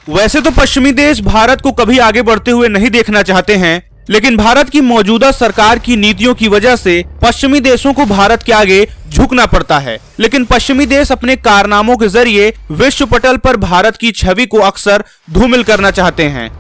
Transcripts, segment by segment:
वैसे तो पश्चिमी देश भारत को कभी आगे बढ़ते हुए नहीं देखना चाहते हैं, लेकिन भारत की मौजूदा सरकार की नीतियों की वजह से पश्चिमी देशों को भारत के आगे झुकना पड़ता है। लेकिन पश्चिमी देश अपने कारनामों के जरिए विश्व पटल पर भारत की छवि को अक्सर धूमिल करना चाहते हैं।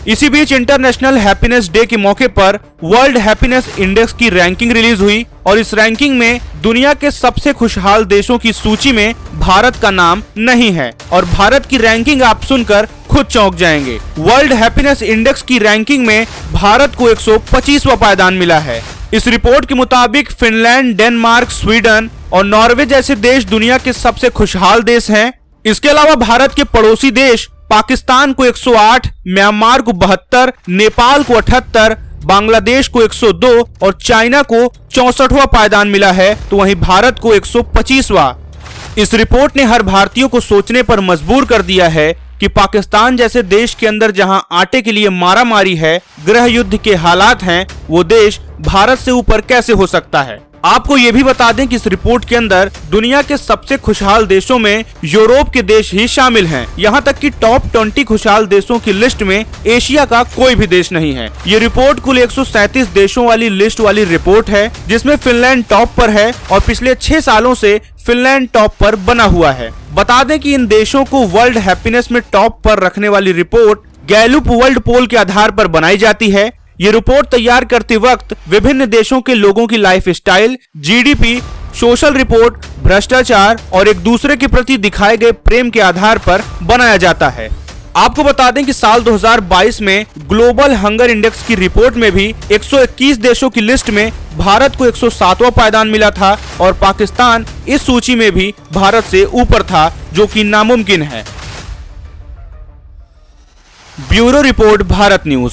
इसी बीच इंटरनेशनल हैप्पीनेस डे के मौके पर वर्ल्ड हैप्पीनेस इंडेक्स की रैंकिंग रिलीज हुई और इस रैंकिंग में दुनिया के सबसे खुशहाल देशों की सूची में भारत का नाम नहीं है और भारत की रैंकिंग आप सुनकर खुद चौंक जाएंगे। वर्ल्ड हैप्पीनेस इंडेक्स की रैंकिंग में भारत को 125वां पायदान मिला है। इस रिपोर्ट के मुताबिक फिनलैंड, डेनमार्क, स्वीडन और नॉर्वे जैसे देश दुनिया के सबसे खुशहाल देश हैं। इसके अलावा भारत के पड़ोसी देश पाकिस्तान को 108, म्यांमार को 72, नेपाल को 78, बांग्लादेश को 102 और चाइना को 64वां पायदान मिला है, तो वहीं भारत को 125वां। इस रिपोर्ट ने हर भारतीय को सोचने पर मजबूर कर दिया है कि पाकिस्तान जैसे देश के अंदर जहां आटे के लिए मारामारी है, गृह युद्ध के हालात हैं, वो देश भारत से ऊपर कैसे हो सकता है। आपको ये भी बता दें कि इस रिपोर्ट के अंदर दुनिया के सबसे खुशहाल देशों में यूरोप के देश ही शामिल हैं। यहाँ तक कि टॉप 20 खुशहाल देशों की लिस्ट में एशिया का कोई भी देश नहीं है। ये रिपोर्ट कुल 137 देशों वाली लिस्ट वाली रिपोर्ट है, जिसमें फिनलैंड टॉप पर है और पिछले 6 सालों से फिनलैंड टॉप पर बना हुआ है। बता दें कि इन देशों को वर्ल्ड हैप्पीनेस में टॉप पर रखने वाली रिपोर्ट गैलुप वर्ल्ड पोल के आधार पर बनाई जाती है। ये रिपोर्ट तैयार करते वक्त विभिन्न देशों के लोगों की life style, GDP, social report, भ्रष्टाचार और एक दूसरे के प्रति दिखाए गए प्रेम के आधार पर बनाया जाता है। आपको बता दें कि साल 2022 में ग्लोबल हंगर इंडेक्स की रिपोर्ट में भी 121 देशों की लिस्ट में भारत को 107वां पायदान मिला था और पाकिस्तान इस सूची में भी भारत से ऊपर था, जो कि नामुमकिन है। Bureau report, Bharat news.